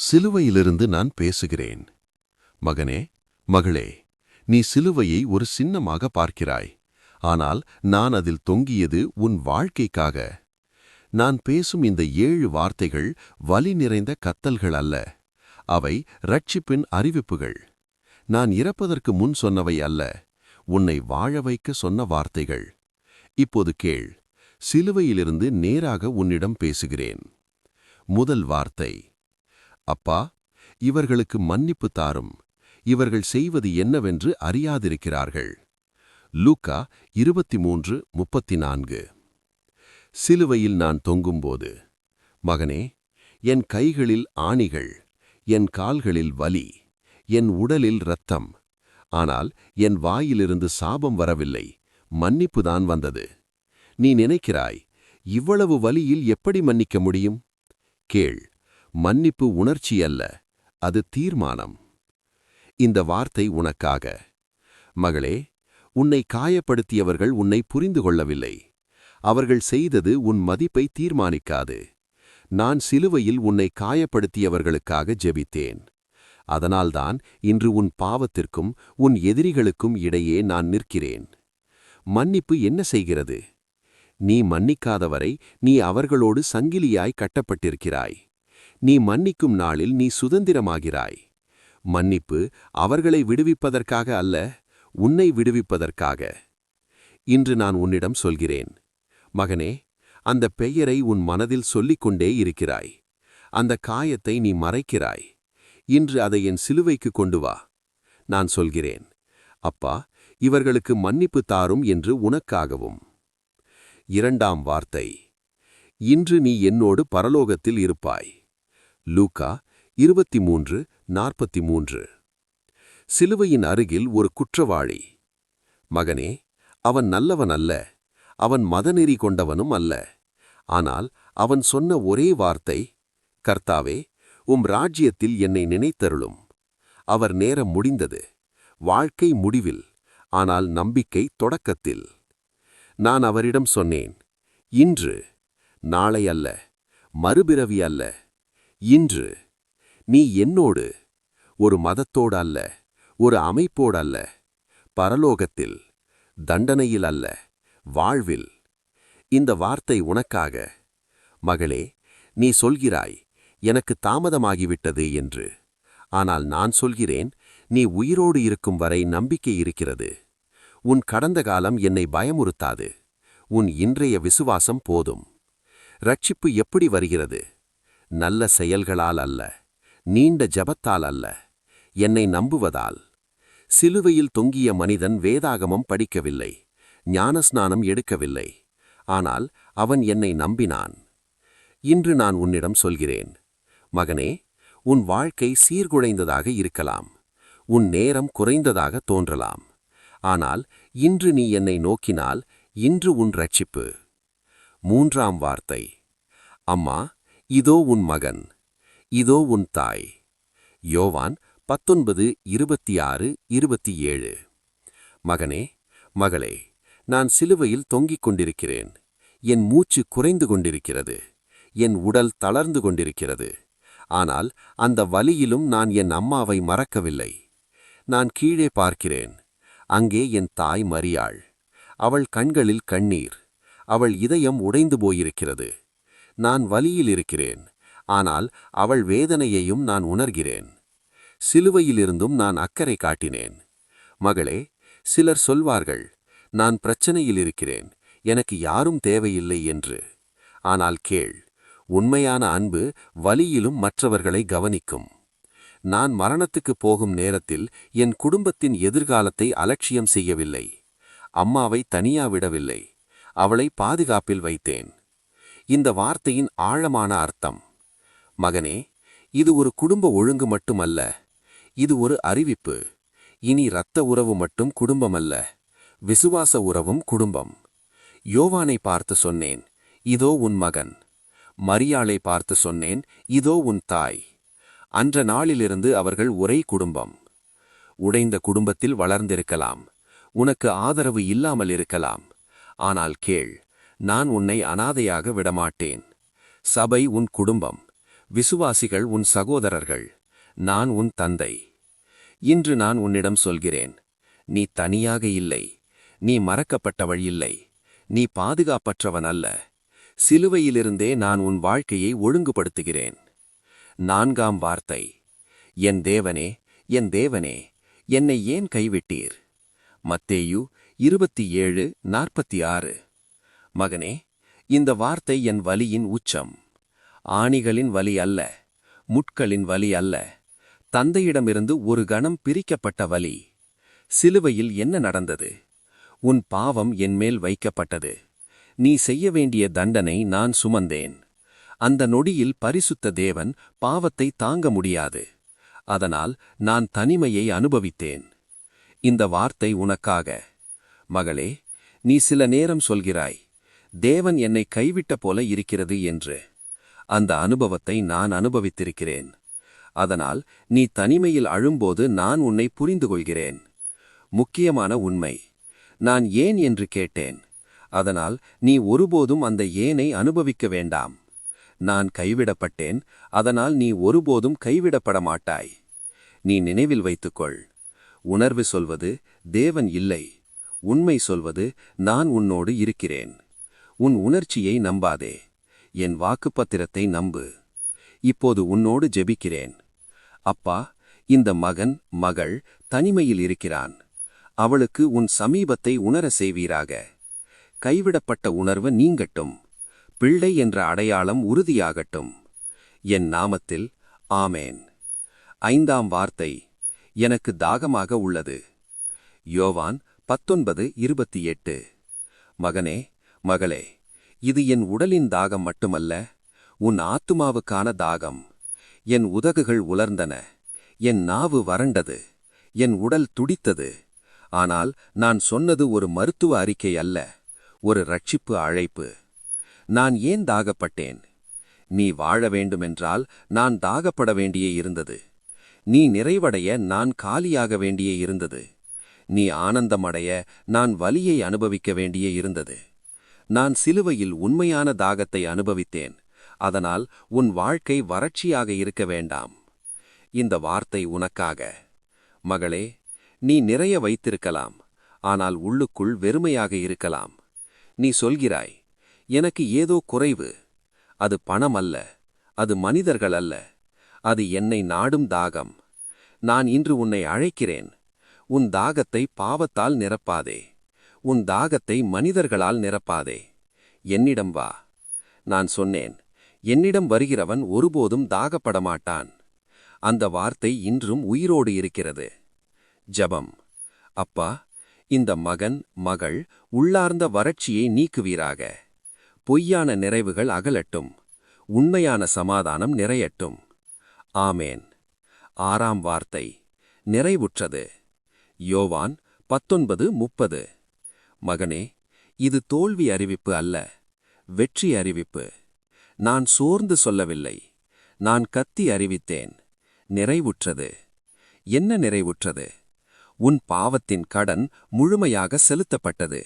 சிலுவையிலிருந்து நான் பேசுகிறேன். மகனே, மகளே, நீ சிலுவையை ஒரு சின்னமாக பார்க்கிறாய். ஆனால் நான் அதில் தொங்கியது உன் வாழ்க்கைக்காக. நான் பேசும் இந்த 7 வார்த்தைகள் வலி நிறைந்த கத்தல்கள் அல்ல. அவை ரட்சிப்பின் அறிவிப்புகள். நான் இறப்பதற்கு முன் சொன்னவை அல்ல, உன்னை வாழ வைக்க சொன்ன வார்த்தைகள். இப்போது கேள், சிலுவையிலிருந்து நேராக உன்னிடம் பேசுகிறேன். முதல் வார்த்தை: அப்பா, இவர்களுக்கு மன்னிப்பு தாரும், இவர்கள் செய்வது என்னவென்று அறியாதிருக்கிறார்கள். லூக்கா 23:34. சிலுவையில் நான் தொங்கும்போது, மகனே, என் கைகளில் ஆணிகள், என் கால்களில் வலி, என் உடலில் இரத்தம். ஆனால் என் வாயிலிருந்து சாபம் வரவில்லை, மன்னிப்புதான் வந்தது. நீ நினைக்கிறாய், இவ்வளவு வலியில் எப்படி மன்னிக்க முடியும்? கேள், மன்னிப்பு உணர்ச்சி அல்ல, அது தீர்மானம். இந்த வார்த்தை உனக்காக. மகளே, உன்னை காயப்படுத்தியவர்கள் உன்னை புரிந்து கொள்ளவில்லை. அவர்கள் செய்தது உன் மதிப்பை தீர்மானிக்காது. நான் சிலுவையில் உன்னை காயப்படுத்தியவர்களுக்காக ஜெபித்தேன். அதனால்தான் இன்று உன் பாவத்திற்கும் உன் எதிரிகளுக்கும் இடையே நான் நிற்கிறேன். மன்னிப்பு என்ன செய்கிறது? நீ மன்னிக்காதவரை நீ அவர்களோடு சங்கிலியாய் கட்டப்பட்டிருக்கிறாய். நீ மன்னிக்கும் நாளில் நீ சுதந்திரமாகிறாய். மன்னிப்பு அவர்களை விடுவிப்பதற்காக அல்ல, உன்னை விடுவிப்பதற்காக. இன்று நான் உன்னிடம் சொல்கிறேன், மகனே, அந்த பெயரை உன் மனதில் சொல்லிக்கொண்டே இருக்கிறாய். அந்த காயத்தை நீ மறைக்கிறாய். இன்று அதை என் சிலுவைக்கு கொண்டு வா. நான் சொல்கிறேன், அப்பா, இவர்களுக்கு மன்னிப்பு தாரும் என்று உனக்காகவும். இரண்டாம் வார்த்தை: இன்று நீ என்னோடு பரலோகத்தில் இருப்பாய். லூக்கா 23:43. சிலுவையின் அருகில் ஒரு குற்றவாளி. மகனே, அவன் நல்லவன் அல்ல, அவன் மதநெறி கொண்டவனும் அல்ல. ஆனால் அவன் சொன்ன ஒரே வார்த்தை, கர்த்தாவே, உம் ராஜ்யத்தில் என்னை நினைத்தருளும். அவர் நேரம் முடிந்தது. வாழ்க்கை முடிவில், ஆனால் நம்பிக்கை தொடக்கத்தில். நான் அவரிடம் சொன்னேன், இன்று, நாளை அல்ல, மறுபிறவி அல்ல, இன்று நீ என்னோடு, ஒரு மதத்தோடு அல்ல, ஒரு அமைப்போடு அல்ல, பரலோகத்தில், தண்டனையில் அல்ல, வாழ்வில். இந்த வார்த்தை உனக்காக. மகளே, நீ சொல்கிறாய், எனக்கு தாமதமாகிவிட்டது என்று. ஆனால் நான் சொல்கிறேன், நீ உயிரோடு இருக்கும் வரை நம்பிக்கை இருக்கிறது. உன் கடந்த காலம் என்னை பயமுறுத்தாது. உன் இன்றைய விசுவாசம் போதும். ரட்சிப்பு எப்படி வருகிறது? நல்ல செயல்களால் அல்ல, நீண்ட ஜபத்தால் அல்ல, என்னை நம்புவதால். சிலுவையில் தொங்கிய மனிதன் வேதாகமம் படிக்கவில்லை, ஞானஸ்நானம் எடுக்கவில்லை. ஆனால் அவன் என்னை நம்பினான். இன்று நான் உன்னிடம் சொல்கிறேன், மகனே, உன் வாழ்க்கை சீர்குலைந்ததாக இருக்கலாம். உன் நேரம் குறைந்ததாக தோன்றலாம். ஆனால் இன்று நீ என்னை நோக்கினால், இன்று உன் ரட்சிப்பு. மூன்றாம் வார்த்தை: அம்மா, இதோ உன் மகன், இதோ உன் தாய். யோவான் 19:26-27. மகனே, மகளே, நான் சிலுவையில் தொங்கிக் கொண்டிருக்கிறேன். என் மூச்சு குறைந்து கொண்டிருக்கிறது. என் உடல் தளர்ந்து கொண்டிருக்கிறது. ஆனால் அந்த வலியிலும் நான் என் அம்மாவை மறக்கவில்லை. நான் கீழே பார்க்கிறேன். அங்கே என் தாய் மரியாள். அவள் கண்களில் கண்ணீர். அவள் இதயம் உடைந்து போயிருக்கிறது. நான் வலியில் இருக்கிறேன். ஆனால் அவள் வேதனையையும் நான் உணர்கிறேன். சிலுவையிலிருந்தும் நான் அக்கறை காட்டினேன். மகளே, சிலர் சொல்வார்கள், நான் பிரச்சனையில் இருக்கிறேன், எனக்கு யாரும் தேவையில்லை என்று. ஆனால் கேள், உண்மையான அன்பு வலியிலும் மற்றவர்களை கவனிக்கும். நான் மரணத்துக்கு போகும் நேரத்தில் என் குடும்பத்தின் எதிர்காலத்தை அலட்சியம் செய்யவில்லை. அம்மாவை தனியா விடவில்லை. அவளை பாதுகாப்பில் வைத்தேன். இந்த வார்த்தையின் ஆழமான அர்த்தம்: மகனே, இது ஒரு குடும்ப ஒழுங்கு மட்டுமல்ல, இது ஒரு அறிவிப்பு. இனி இரத்த உறவு மட்டும் குடும்பமல்ல, விசுவாச உறவும் குடும்பம். யோவானை பார்த்து சொன்னேன், இதோ உன் மகன். மரியாளை பார்த்து சொன்னேன், இதோ உன் தாய். அன்ற நாளிலிருந்து அவர்கள் ஒரே குடும்பம். உடைந்த குடும்பத்தில் வளர்ந்திருக்கலாம். உனக்கு ஆதரவு இல்லாமல் இருக்கலாம். ஆனால் கேள், நான் உன்னை அனாதையாக விடமாட்டேன். சபை உன் குடும்பம். விசுவாசிகள் உன் சகோதரர்கள், நான் உன் தந்தை. இன்று நான் உன்னிடம் சொல்கிறேன், நீ தனியாக இல்லை, நீ மறக்கப்பட்டவள் இல்லை, நீ பாதுகாப்பற்றவன் அல்ல. சிலுவையிலிருந்தே நான் உன் வாழ்க்கையை ஒழுங்குபடுத்துகிறேன். 4ஆம் வார்த்தை. என் தேவனே, என் தேவனே, என்னை ஏன் கைவிட்டீர்? மத்தேயு 27:46. மகனே, இந்த வார்த்தை என் வலியின் உச்சம். ஆணிகளின் வலி அல்ல, முட்களின் வலி அல்ல, தந்தையிடமிருந்து ஒரு கணம் பிரிக்கப்பட்ட வலி. சிலுவையில் என்ன நடந்தது? உன் பாவம் என்மேல் வைக்கப்பட்டது. நீ செய்ய வேண்டிய தண்டனை நான் சுமந்தேன். அந்த நொடியில் பரிசுத்த தேவன் பாவத்தை தாங்க முடியாது. அதனால் நான் தனிமையை அனுபவித்தேன். இந்த வார்த்தை உனக்காக. மகளே, நீ சில நேரம் சொல்கிறாய், தேவன் என்னை கைவிட்ட போல இருக்கிறது என்று. அந்த அனுபவத்தை நான் அனுபவித்திருக்கிறேன். அதனால் நீ தனிமையில் அழும்போது நான் உன்னை புரிந்து கொள்கிறேன். முக்கியமான உண்மை, நான் ஏன் என்று கேட்டேன். அதனால் நீ ஒருபோதும் அந்த ஏனை அனுபவிக்க வேண்டாம். நான் கைவிடப்பட்டேன், அதனால் நீ ஒருபோதும் கைவிடப்பட மாட்டாய். நீ நினைவில் வைத்துக்கொள், உணர்வு சொல்வது தேவன் இல்லை, உண்மை சொல்வது நான் உன்னோடு இருக்கிறேன். உன் உணர்ச்சியை நம்பாதே, என் வாக்குப்பத்திரத்தை நம்பு. இப்போது உன்னோடு ஜெபிக்கிறேன். அப்பா, இந்த மகன் மகள் தனிமையில் இருக்கிறான். அவளுக்கு உன் சமீபத்தை உணர செய்வீராக. கைவிடப்பட்ட உணர்வு நீங்கட்டும். பிள்ளை என்ற அடையாளம் உறுதியாகட்டும். என் நாமத்தில் ஆமேன். 5ஆம் வார்த்தை. எனக்கு தாகமாக உள்ளது. யோவான் 19:28. மகனே, மகளே, இது என் உடலின் தாகம் மட்டுமல்ல, உன் ஆத்துமாவுக்கான தாகம். என் உதகுகள் உலர்ந்தன, என் நாவு வறண்டது, என் உடல் துடித்தது. ஆனால் நான் சொன்னது ஒரு மருத்துவ அறிக்கை அல்ல, ஒரு ரட்சிப்பு அழைப்பு. நான் ஏன் தாகப்பட்டேன்? நீ வாழ வேண்டுமென்றால் நான் தாகப்பட வேண்டியே இருந்தது. நீ நிறைவடைய நான் காலியாக வேண்டியே இருந்தது. நீ ஆனந்தமடைய நான் வலியை அனுபவிக்க வேண்டியே இருந்தது. நான் சிலுவையில் உண்மையான தாகத்தை அனுபவித்தேன். அதனால் உன் வாழ்க்கை வறட்சியாக இருக்க வேண்டாம். இந்த வார்த்தை உனக்காக. மகளே, நீ நிறைய வைத்திருக்கலாம், ஆனால் உள்ளுக்குள் வெறுமையாக இருக்கலாம். நீ சொல்கிறாய், எனக்கு ஏதோ குறைவு. அது பணம் அல்ல, அது மனிதர்கள் அல்ல, அது என்னை நாடும் தாகம். நான் இன்று உன்னை அழைக்கிறேன். உன் தாகத்தை பாவத்தால் நிரப்பாதே, உன் தாகத்தை மனிதர்களால் நிரப்பாதே. என்னிடம் வா. நான் சொன்னேன், என்னிடம் வருகிறவன் ஒருபோதும் தாகப்படமாட்டான். அந்த வார்த்தை இன்றும் உயிரோடு இருக்கிறது. ஜெபம். அப்பா, இந்த மகன் மகள் உள்ளார்ந்த வறட்சியை நீக்குவீராக. பொய்யான நிறைவுகள் அகலட்டும், உண்மையான சமாதானம் நிறையட்டும். ஆமேன். 6ஆம் வார்த்தை. நிறைவுற்றது. யோவான் 19:30. மகனே, இது தோல்வி அறிவிப்பு அல்ல, வெற்றி அறிவிப்பு. நான் சோர்ந்து சொல்லவில்லை, நான் கத்தி அறிவித்தேன். நிறைவுற்றது. என்ன நிறைவுற்றது? உன் பாவத்தின் கடன் முழுமையாக செலுத்தப்பட்டது.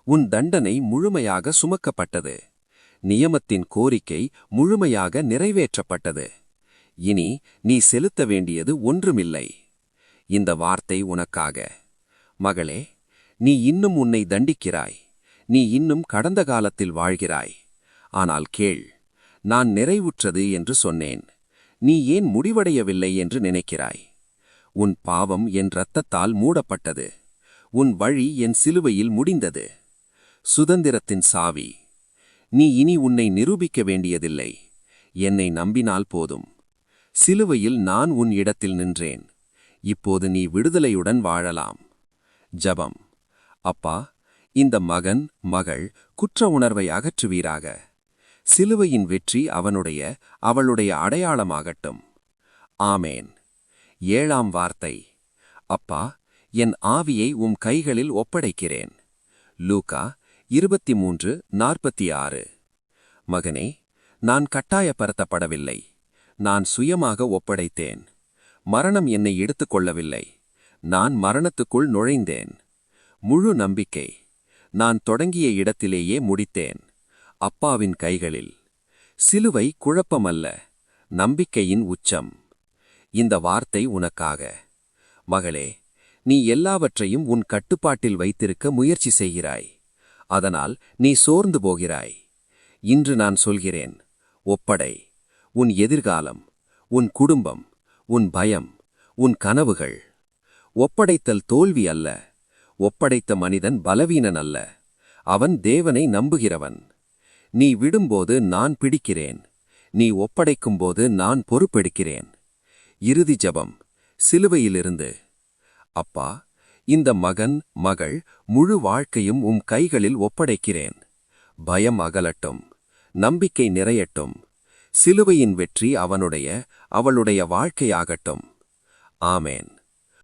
உன் தண்டனை முழுமையாக சுமக்கப்பட்டது. நியமத்தின் கோரிக்கை முழுமையாக நிறைவேற்றப்பட்டது. இனி நீ செலுத்த வேண்டியது ஒன்றுமில்லை. இந்த வார்த்தை உனக்காக. மகளே, நீ இன்னும் உன்னை தண்டிக்கிறாய். நீ இன்னும் கடந்த காலத்தில் வாழ்கிறாய். ஆனால் கேள், நான் நிறைவுற்றது என்று சொன்னேன். நீ ஏன் முடிவடையவில்லை என்று நினைக்கிறாய்? உன் பாவம் என் இரத்தத்தால் மூடப்பட்டது. உன் வழி என் சிலுவையில் முடிந்தது. சுதந்திரத்தின் சாவி. நீ இனி உன்னை நிரூபிக்க வேண்டியதில்லை. என்னை நம்பினால் போதும். சிலுவையில் நான் உன் இடத்தில் நின்றேன். இப்போது நீ விடுதலையுடன் வாழலாம். ஜெபம். அப்பா, இந்த மகன் மகள் குற்ற உணர்வை அகற்றுவீராக. சிலுவையின் வெற்றி அவளுடைய அடையாளமாகட்டும். ஆமேன். 7ஆம் வார்த்தை. அப்பா, என் ஆவியை உம் கைகளில் ஒப்படைக்கிறேன். லூக்கா 23:46. மகனே, நான் கட்டாயப்படுத்தப்படவில்லை, நான் சுயமாக ஒப்படைத்தேன். மரணம் என்னை எடுத்துக்கொள்ளவில்லை, நான் மரணத்துக்குள் நுழைந்தேன். முழு நம்பிக்கை. நான் தொடங்கிய இடத்திலேயே முடித்தேன். அப்பாவின் கைகளில். சிலுவை குழப்பமல்ல, நம்பிக்கையின் உச்சம். இந்த வார்த்தை உனக்காக. மகளே, நீ எல்லாவற்றையும் உன் கட்டுப்பாட்டில் வைத்திருக்க முயற்சி செய்கிறாய். அதனால் நீ சோர்ந்து போகிறாய். இன்று நான் சொல்கிறேன், ஒப்படை. உன் எதிர்காலம், உன் குடும்பம், உன் பயம், உன் கனவுகள். ஒப்படைத்தல் தோல்வி அல்ல. ஒப்படைத்த மனிதன் பலவீனன் அல்ல. அவன் தேவனை நம்புகிறவன். நீ விடும்போது நான் பிடிக்கிறேன். நீ ஒப்படைக்கும்போது நான் பொறுப்பெடுக்கிறேன். இறுதி ஜெபம், சிலுவையிலிருந்து. அப்பா, இந்த மகன், மகள் முழு வாழ்க்கையும் உம் கைகளில் ஒப்படைக்கிறேன். பயம் அகலட்டும். நம்பிக்கை நிறையட்டும். சிலுவையின் வெற்றி அவனுடைய, அவளுடைய வாழ்க்கையாகட்டும். ஆமேன்.